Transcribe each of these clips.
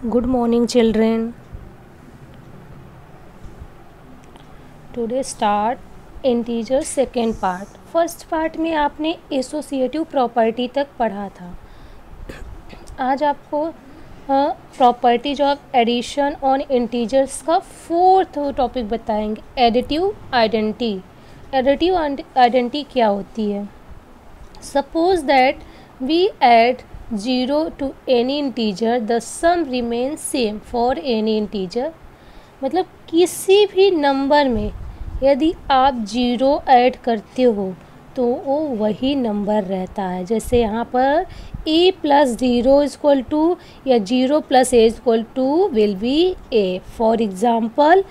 Good morning, children. Today start integer second part. First part में आपने associative property तक पढ़ा था. आज आपको properties of addition on integers का फोर्थ टॉपिक बताएंगे. Additive identity. एडिटिव आइडेंटिटी क्या होती है? Suppose that we add 0 to any integer, the sum remains same for any integer. मतलब किसी भी नंबर में यदि आप 0 ऐड करते हो तो वो वही नंबर रहता है. जैसे यहाँ पर a plus 0 is equal to या 0 plus a is equal to will be a. For example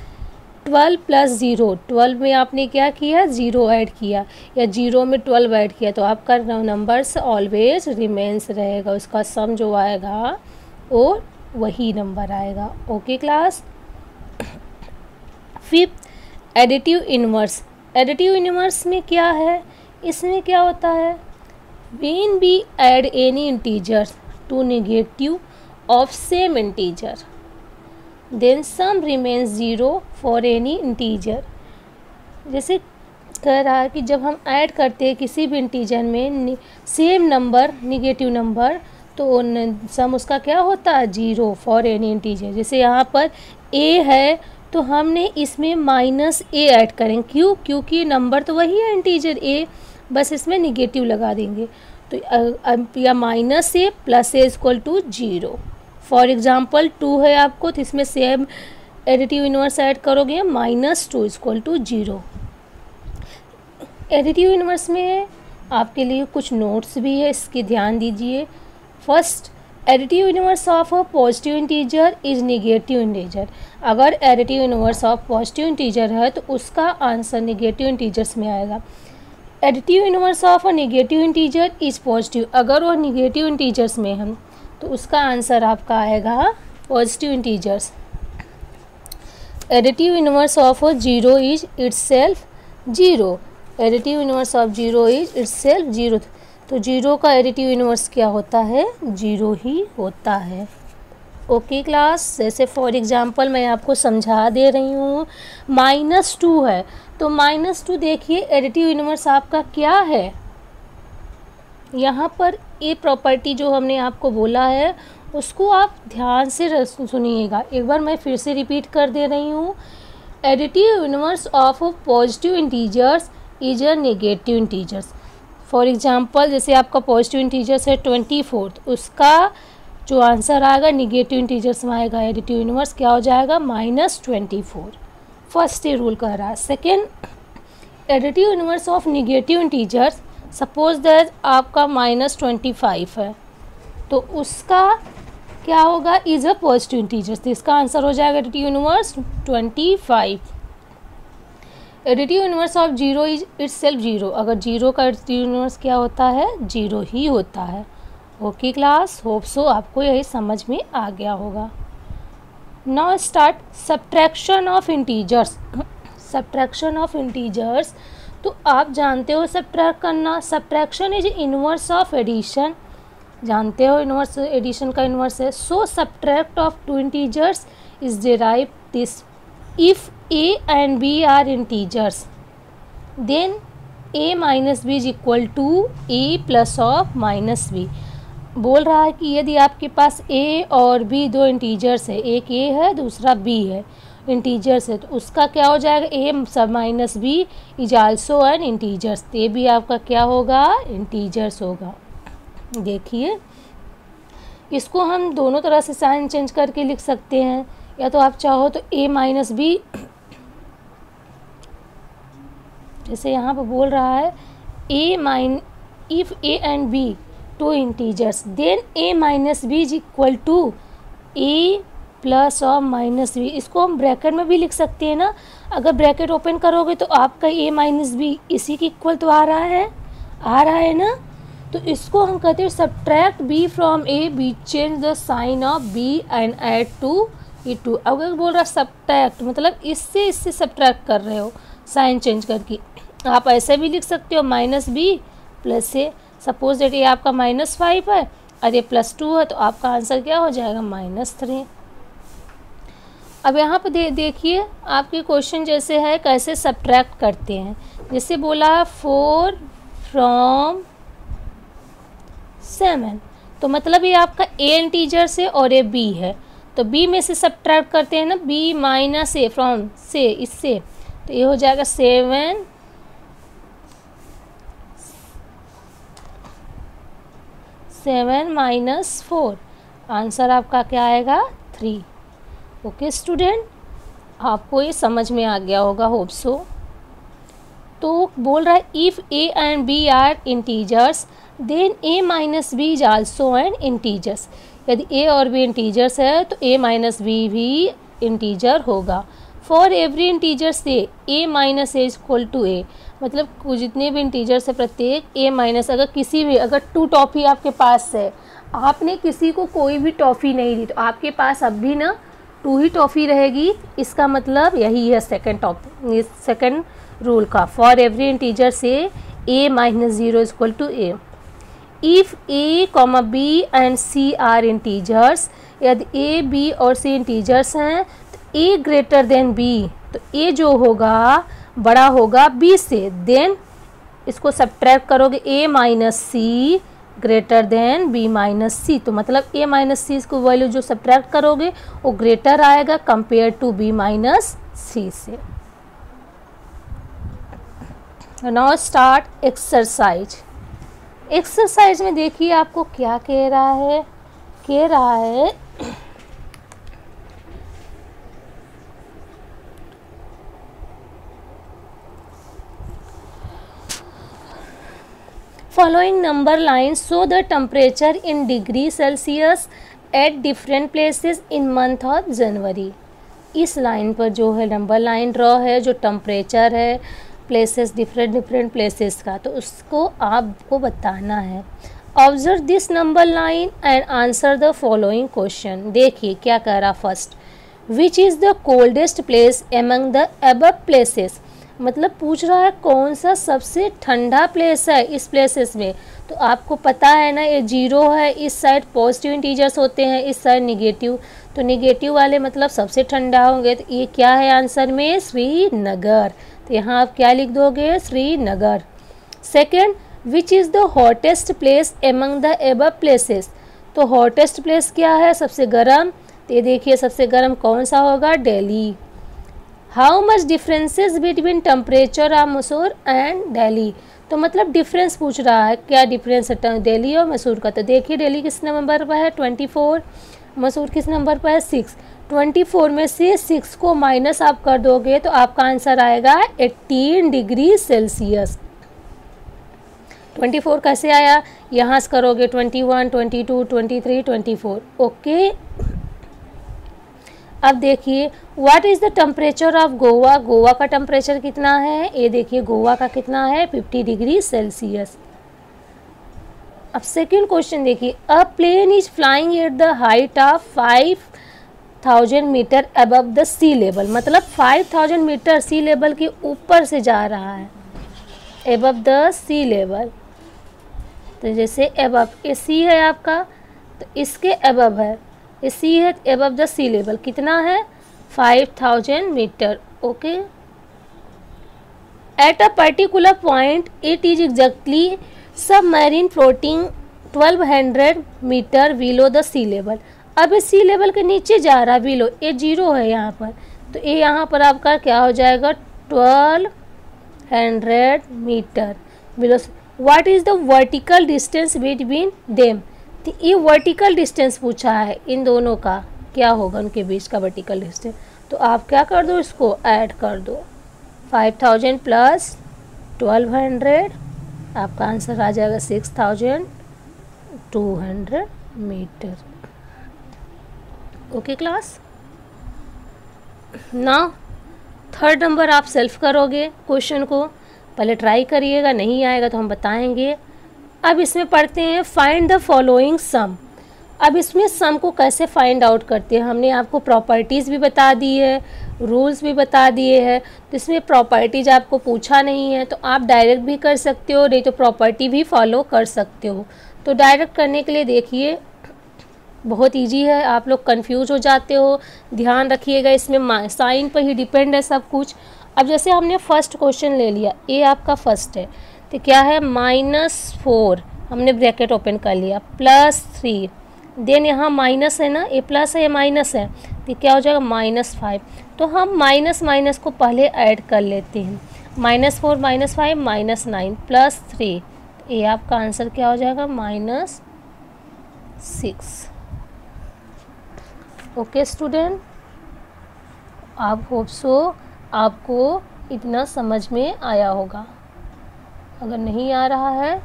12 plus 0, 12 में आपने क्या किया? 0 ऐड किया, या 0 में 12 ऐड किया, तो आपका नंबर्स ऑलवेज रिमेंस रहेगा. उसका सम जो आएगा वो वही नंबर आएगा. Okay class. Fifth, additive inverse. Additive inverse में क्या है? इसमें क्या होता है? When we add any integer to negative of same integer then sum remains 0 for any integer. जैसे कह रहा है कि जब हम ऐड करते हैं किसी भी इंटीजर में सेम नंबर नेगेटिव नंबर, तो सम उसका क्या होता है? 0 फॉर एनी इंटीजर. जैसे यहाँ पर a है तो हमने इसमें माइनस a ऐड करेंगे. क्यों? क्योंकि नंबर तो वही है इंटीजर a, बस इसमें निगेटिव लगा देंगे. तो या minus a plus a equal to 0. For example 2 है आपको, तो इसमें सेम एडिटिव इनवर्स ऐड करोगे, -2 इक्वल टू 0. एडिटिव इनवर्स में आपके लिए कुछ नोट्स भी है, इसकी ध्यान दीजिए. First, additive inverse of a positive integer is negative integer. अगर additive inverse of positive integer है तो उसका आंसर नेगेटिव इंटीजर्स में आएगा. Additive inverse of a negative integer is positive. अगर वो नेगेटिव इंटीजर्स में हम तो उसका आंसर आपका आएगा positive integers. Additive inverse of 0 is itself 0. Additive inverse of 0 is itself 0. तो 0 का एडिटिव इनवर्स क्या होता है? 0 ही होता है. Okay class. जैसे फॉर एग्जांपल मैं आपको समझा दे रही हूँ, -2 है तो -2 देखिए एडिटिव इनवर्स आपका क्या है. यहाँ पर ये प्रॉपर्टी जो हमने आपको बोला है उसको आप ध्यान से सुनिएगा. एक बार मैं फिर से रिपीट कर दे रही हूँ. Additive inverse of positive integers is a negative integers. For example जैसे आपका पॉजिटिव इंटीजर्स है 24, तो उसका जो आंसर आएगा नेगेटिव इंटीजर्स में आएगा. एडिटिव इनवर्स क्या हो जाएगा? -24. फर्स्ट ये रूल कह रहा है. Second, additive inverse of negative integers, suppose that आपका -25 है तो उसका क्या होगा? Is a positive integers. तो इसका आंसर हो जाएगा additive inverse 25. Additive inverse of 0 is itself 0. अगर 0 का एडिटिव इनवर्स क्या होता है? 0 ही होता है. Okay class. होप सो आपको यही समझ में आ गया होगा. Now start subtraction of integers. Subtraction of integers तो आप जानते हो सब्ट्रैक्ट करना. Subtraction is inverse of addition. जानते हो इनवर्स एडिशन का इनवर्स है. So subtract of 2 integers is derive this. If a and b are integers then a minus b is equal to a plus of minus b. बोल रहा है कि यदि आपके पास a और b दो इंटीजर्स है, एक a है दूसरा b है, इंटीजर्स है, तो उसका क्या हो जाएगा? a सब minus b is also an integers. ये भी आपका क्या होगा? इंटीजर्स होगा. देखिए इसको हम दोनों तरह से साइन चेंज करके लिख सकते हैं, या तो आप चाहो तो a माइनस b, जैसे यहाँ पर बोल रहा है if a and b 2 integers then a minus b is equal to a plus और माइनस b. इसको हम ब्रैकेट में भी लिख सकते हैं ना. अगर ब्रैकेट ओपन करोगे तो आपका a माइनस b इसी के इक्वल तो आ रहा है ना. तो इसको हम कहते हैं subtract b from a, b change the sign of b and add to e2. अगर बोल रहा सब्ट्रैक्ट मतलब इससे सब्ट्रैक्ट कर रहे हो साइन चेंज करके. आप ऐसे भी लिख सकते हो -b plus a. Suppose that ये आपका -5 है और ये +2 है, तो आपका आंसर क्या हो जाएगा? -3. अब यहाँ पर देखिए आपके क्वेश्चन जैसे है कैसे सब्ट्रैक्ट करते हैं। जैसे बोला 4 from 7, तो मतलब ये आपका ए इंटीजर्स है और ये बी है, तो बी में से सब्ट्रैक्ट करते हैं ना, बी माइनस ए फ्रॉम से, इससे, तो ये हो जाएगा 7 माइनस 4, आंसर आपका क्या आएगा 3। ओके स्टूडेंट, आपको ये समझ में आ गया होगा, होप सो। तो बोल रहा है if A and B are integers then A minus B is also an integers. यदि ए और बी इंटीजर्स है तो ए माइनस बी भी इंटीजर होगा। फॉर एवरी इंटीजर से A minus A equal to A, मतलब जितने भी इंटीजर्स है प्रत्येक ए माइनस, अगर किसी भी, अगर 2 टॉफ़ी आपके पास है, आपने किसी को कोई भी टॉफ़ी नहीं दी, तो आपके पास अब भी ना 2 ही टॉफ़ी रहेगी। इसका मतलब यही है सेकंड रूल का, फॉर एवरी इंटीजर से a minus 0 equal to a। If a, b and c are integers, यदि a, b और c इंटीजर्स हैं तो a ग्रेटर देन b, तो a जो होगा बड़ा होगा b से, देन इसको सब्ट्रैक्ट करोगे a minus C greater than b minus C, तो मतलब a माइनस सी को वैल्यू जो सब्ट्रैक्ट करोगे वो ग्रेटर आएगा कंपेयर टू b माइनस सी से। Now start exercise. एक्सरसाइज में देखिए आपको क्या कह रहा है, following number lines show the temperature in degree Celsius at different places in month of January। इस लाइन पर जो है नंबर लाइन ड्रॉ है, जो टेम्परेचर है प्लेसेस डिफरेंट प्लेसेस का, तो उसको आपको बताना है। Observe this number line and answer the following question. देखिए क्या कह रहा, first which is the coldest place among the above places, मतलब पूछ रहा है कौन सा सबसे ठंडा प्लेस है इस प्लेसेस में। तो आपको पता है ना, ये 0 है, इस साइड पॉजिटिव इंटीजर्स होते हैं, इस साइड निगेटिव, तो निगेटिव वाले मतलब सबसे ठंडा होंगे, तो ये क्या है आंसर में श्रीनगर, तो यहाँ आप क्या लिख दोगे Srinagar. Second which is the hottest place among the above places, तो हॉटेस्ट प्लेस क्या है सबसे गर्म, तो ये देखिए सबसे गर्म कौन सा होगा Delhi. How much differences between temperature of Mysore and Delhi, तो मतलब डिफरेंस पूछ रहा है, क्या डिफरेंस है दिल्ली और मैसूर का। तो देखिए दिल्ली किस नंबर पर है 24, मैसूर किस नंबर पर है 6। 24 में से 6 को माइनस आप कर दोगे तो आपका आंसर आएगा 18 डिग्री सेल्सियस। 24 कैसे आया, यहाँ से करोगे 21, 22, 23, 24। ओके, अब देखिए what is the temperature of Goa, Goa का टेम्परेचर कितना है, ये देखिए गोवा का कितना है 50 डिग्री सेल्सियस। अब सेकंड क्वेश्चन देखिए, a plane is flying at the height of 5000 metre above the sea level, मतलब 5000 मीटर सी लेवल के ऊपर से जा रहा है, अबव द सी लेवल। तो जैसे अबव, ये सी है आपका, तो इसके अबव है, ये सी है अबव द सी लेवल, कितना है 5000 meter. Okay, at a particular point it is exactly submarine floating 1200 meter below the sea level. अब ये सी लेवल के नीचे जा रहा है बिलो, ये 0 है यहाँ पर, तो ये यहाँ पर आपका क्या हो जाएगा 1200 meter below. What is the vertical distance between them, तो ये वर्टिकल डिस्टेंस पूछा है, इन दोनों का क्या होगा उनके बीच का वर्टिकल डिस्टेंस। तो आप क्या कर दो, इसको ऐड कर दो 5000 प्लस 1200, आपका आंसर आ जाएगा 6200 meter. Okay class, now third number आप सेल्फ करोगे क्वेश्चन को, पहले ट्राई करिएगा, नहीं आएगा तो हम बताएंगे। अब इसमें पढ़ते हैं फाइंड द फॉलोइंग सम। अब इसमें सम को कैसे फाइंड आउट करते हैं, हमने आपको प्रॉपर्टीज़ भी बता दी है, रूल्स भी बता दिए हैं। तो इसमें प्रॉपर्टीज आपको पूछा नहीं है, तो आप डायरेक्ट भी कर सकते हो, नहीं तो प्रॉपर्टी भी फॉलो कर सकते हो। तो डायरेक्ट करने के लिए देखिए बहुत इजी है, आप लोग कंफ्यूज हो जाते हो, ध्यान रखिएगा, इसमें साइन पर ही डिपेंड है सब कुछ। अब जैसे हमने फर्स्ट क्वेश्चन ले लिया, ए आपका फर्स्ट है, तो क्या है -4, हमने ब्रैकेट ओपन कर लिया, +3, देन यहाँ माइनस है ना, ए प्लस है, ए माइनस है, तो क्या हो जाएगा -5। तो हम माइनस माइनस को पहले ऐड कर लेते हैं, -4 -5 -9 +3, ये आपका आंसर क्या हो जाएगा -6। ओके स्टूडेंट, आप होप सो आपको इतना समझ में आया होगा। अगर नहीं आ रहा है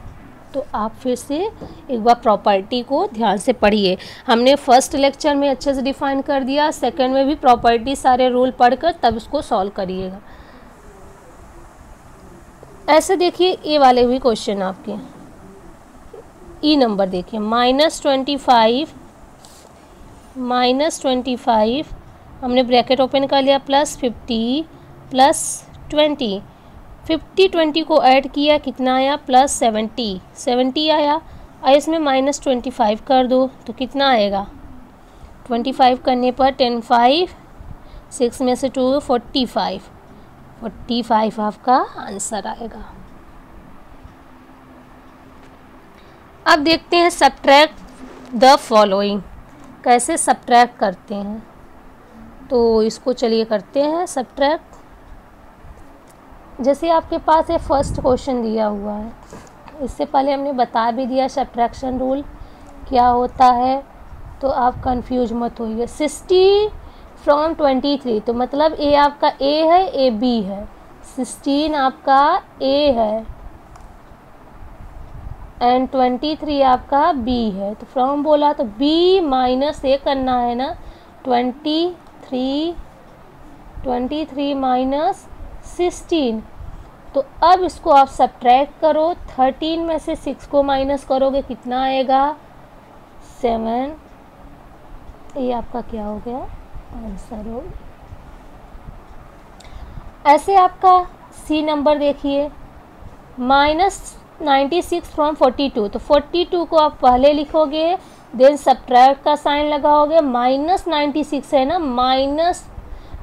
तो आप फिर से एक बार प्रॉपर्टी को ध्यान से पढ़िए। हमने फर्स्ट लेक्चर में अच्छे से डिफाइन कर दिया, सेकंड में भी प्रॉपर्टी सारे रूल पढ़कर तब इसको सॉल्व करिएगा। ऐसे देखिए ये वाले भी क्वेश्चन आपके, ई नंबर देखिए, -25 हमने ब्रैकेट ओपन कर लिया, +50 +20, 50 20 को ऐड किया, कितना आया +70 आया। और इसमें -25 कर दो तो कितना आएगा, 25 करने पर 10 5 6 में से 2 45 आपका आंसर आएगा। अब देखते हैं सब्ट्रैक्ट द फॉलोइंग, कैसे सब्ट्रैक्ट करते हैं। तो इसको चलिए करते हैं सब्ट्रैक्ट। जैसे आपके पास ये फर्स्ट क्वेश्चन दिया हुआ है, इससे पहले हमने बता भी दिया सब्ट्रैक्शन रूल क्या होता है, तो आप कंफ्यूज मत होइए। 60 फ्रॉम 23, तो मतलब ए आपका ए है, ए बी है, 16 आपका ए है एंड 23 आपका बी है। तो फ्रॉम बोला तो बी माइनस ए करना है ना, 23 माइनस 16। तो अब इसको आप सब्ट्रैक्ट करो, 13 में से 6 को माइनस करोगे कितना आएगा 7। ये आपका क्या हो गया आंसर हो। ऐसे आपका सी नंबर देखिए, -96 फ्रॉम 42, तो 42 को आप पहले लिखोगे, देन सब्ट्रैक्ट का साइन लगाओगे, -96 है ना,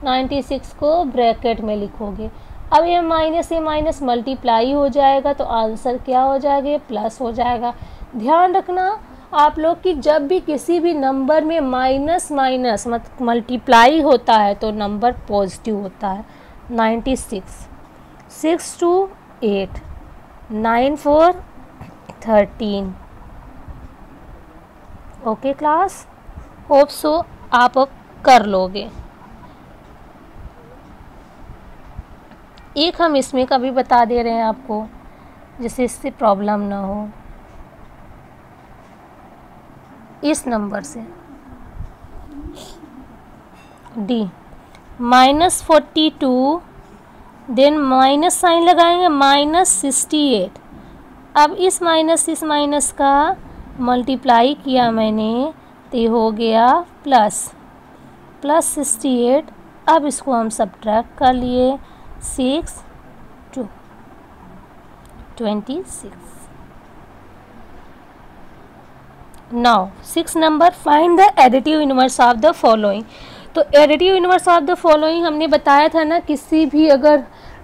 -96 को ब्रैकेट में लिखोगे। अब ये माइनस मल्टीप्लाई हो जाएगा, तो आंसर क्या हो जाएगा, प्लस हो जाएगा। ध्यान रखना आप लोग कि जब भी किसी भी नंबर में माइनस मल्टीप्लाई होता है तो नंबर पॉजिटिव होता है। 96 6 2 8 9 4 13। ओके क्लास, होप सो आप अब कर लोगे। एक हम इसमें का भी बता दे रहे हैं आपको, जिससे इससे प्रॉब्लम ना हो। इस नंबर से डी -42, देन माइनस साइन लगाएंगे, -68। अब इस माइनस का मल्टीप्लाई किया मैंने तो ये हो गया +68। अब इसको हम सब्ट्रैक्ट कर लिए, 6 2 26। Now 6 number, find the additive inverse of the following. तो additive inverse of the following हमने बताया था ना,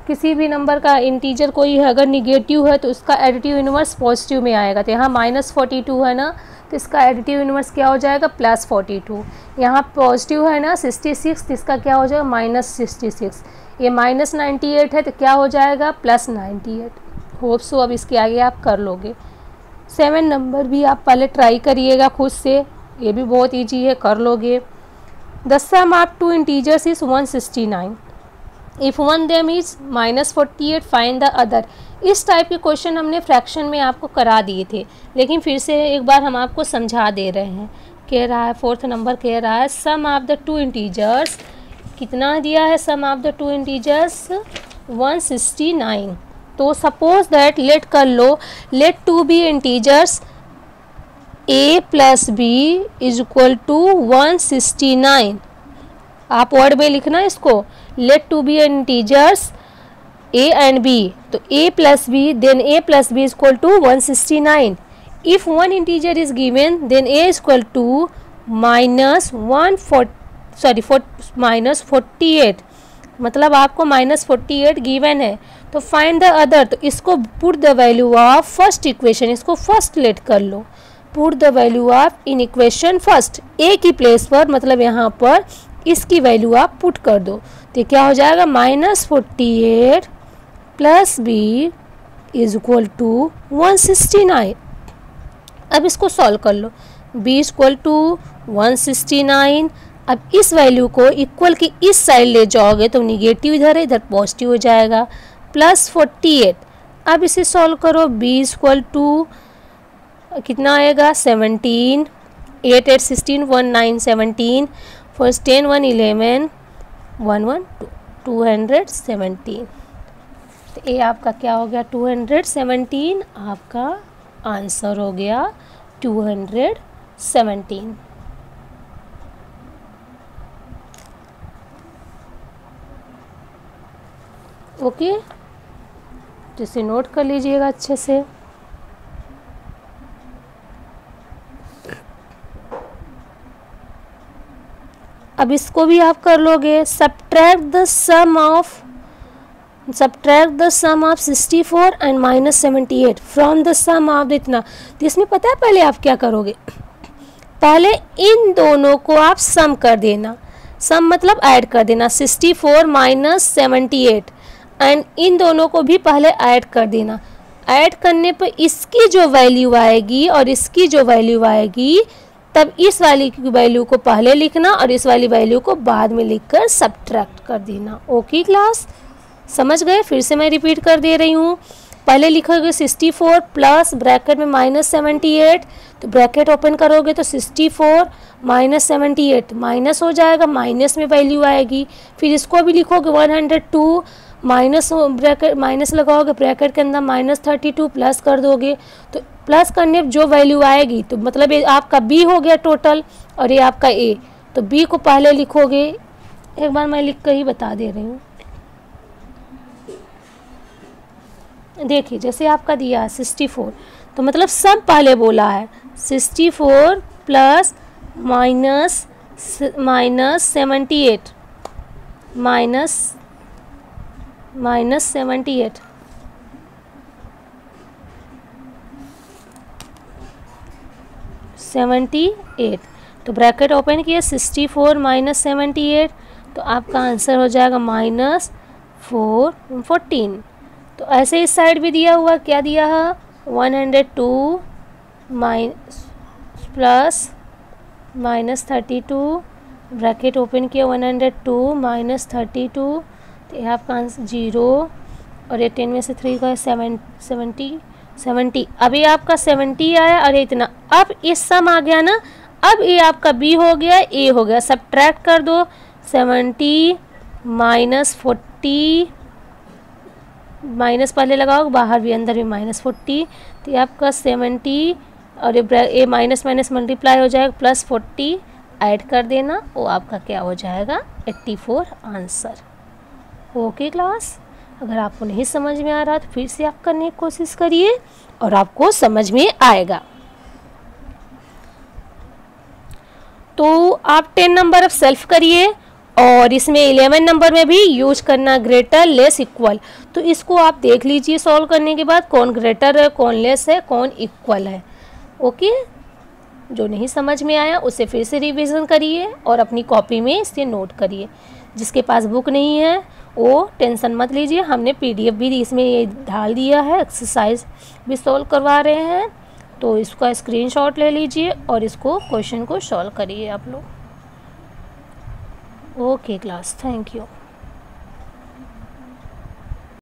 किसी भी नंबर का इंटीजर कोई है अगर निगेटिव है तो उसका एडिटिव इनवर्स पॉजिटिव में आएगा। तो यहाँ -42 है ना, तो इसका एडिटिव इनवर्स क्या हो जाएगा +42। यहाँ पॉजिटिव है ना 66, तो इसका क्या हो जाएगा -66। ये -98 है तो क्या हो जाएगा +98। होप सो अब इसके आगे आप कर लोगे। 7 नंबर भी आप पहले ट्राई करिएगा खुद से, ये भी बहुत ईजी है, कर लोगे। The sum of 2 integers is 169, if one them is -48 find the other. इस टाइप के क्वेश्चन हमने फ्रैक्शन में आपको करा दिए थे, लेकिन फिर से एक बार हम आपको समझा दे रहे हैं। कह रहा है 4th नंबर कह रहा है सम ऑफ द 2 इंटीजर्स, कितना दिया है सम ऑफ द 2 इंटीजर्स 169। तो सपोज दैट लेट कर लो, let 2 be integers a + b = 169। आप वर्ड में लिखना इसको, let 2 be integers a and b, तो a + b then a + b = 169। if one integer is given then a = -48, मतलब आपको -48 गिवन है। तो फाइंड द अदर, तो इसको put the value of first equation, इसको फर्स्ट लेट कर लो। Put the value of in equation first, A की प्लेस पर, मतलब यहाँ पर इसकी वैल्यू आप पुट कर दो। तो क्या हो जाएगा, -48 plus B is equal to 169। अब इसको सॉल्व कर लो, b इक्वल टू 169। अब इस वैल्यू को इक्वल की इस साइड ले जाओगे तो निगेटिव इधर है, इधर पॉजिटिव हो जाएगा, +48। अब इसे सॉल्व करो, b इक्वल टू कितना आएगा 17, 8 8 16 19 17, फर्स्ट 10 1 11 1 1 217। तो ये आपका क्या हो गया 217, आपका आंसर हो गया 217। ओके, तो इसे नोट कर लीजिएगा अच्छे से। अब इसको भी आप कर लोगे, subtract the sum of 64 and -78 from the sum of इतना। तो इसमें पता है पहले आप क्या करोगे, पहले इन दोनों को आप सम कर देना, सम मतलब ऐड कर देना, 64 - 78 एंड इन दोनों को भी पहले ऐड कर देना। ऐड करने पर इसकी जो वैल्यू आएगी और इसकी जो वैल्यू आएगी, तब इस वाली की वैल्यू को पहले लिखना और इस वाली वैल्यू को बाद में लिखकर सब्ट्रैक्ट कर देना। ओके क्लास, समझ गए? फिर से मैं रिपीट कर दे रही हूँ। पहले लिखोगे 64 प्लस ब्रैकेट में -78, तो ब्रैकेट ओपन करोगे तो 64 - 78 माइनस हो जाएगा, माइनस में वैल्यू आएगी। फिर इसको भी लिखोगे 102, माइनस ब्रैकेट माइनस लगाओगे, ब्रैकेट के अंदर -32 प्लस कर दोगे, तो प्लस करने जो वैल्यू आएगी, तो मतलब ये आपका बी हो गया टोटल और ये आपका ए। तो बी को पहले लिखोगे, एक बार मैं लिख कर ही बता दे रही हूँ। देखिए जैसे आपका दिया है 64, तो मतलब सब पहले बोला है 64 प्लस -78 -78 78, तो ब्रैकेट ओपन किया 64 - 78, तो आपका आंसर हो जाएगा -14। तो ऐसे इस साइड भी दिया हुआ, क्या दिया है 102 प्लस -32, ब्रैकेट ओपन किया 102 -32, तो ये आपका आंसर 0 और ये 10 में से 3 का 70। अब ये आपका 70 आया और ये इतना। अब इस सम आ गया ना, अब ये आपका बी हो गया, ए हो गया, सब्ट्रैक्ट कर दो 70 -40, माइनस पहले लगाओ, बाहर भी अंदर भी -40, तो ये आपका 70 और ये माइनस माइनस मल्टीप्लाई हो जाएगा, +40 ऐड कर देना, वो आपका क्या हो जाएगा 84 आंसर। ओके क्लास, अगर आपको नहीं समझ में आ रहा तो फिर से आप करने की कोशिश करिए और आपको समझ में आएगा। तो आप 10 नंबर अब सेल्फ करिए और इसमें 11 नंबर में भी यूज करना ग्रेटर लेस इक्वल। तो इसको आप देख लीजिए सॉल्व करने के बाद कौन ग्रेटर है, कौन लेस है, कौन इक्वल है। ओके, जो नहीं समझ में आया उसे फिर से रिवीजन करिए और अपनी कॉपी में इसे नोट करिए। जिसके पास बुक नहीं है वो टेंशन मत लीजिए, हमने PDF भी इसमें ये डाल दिया है, एक्सरसाइज भी सॉल्व करवा रहे हैं, तो इसका स्क्रीनशॉट ले लीजिए और इसको क्वेश्चन को सॉल्व करिए आप लोग। Okay class, thank you.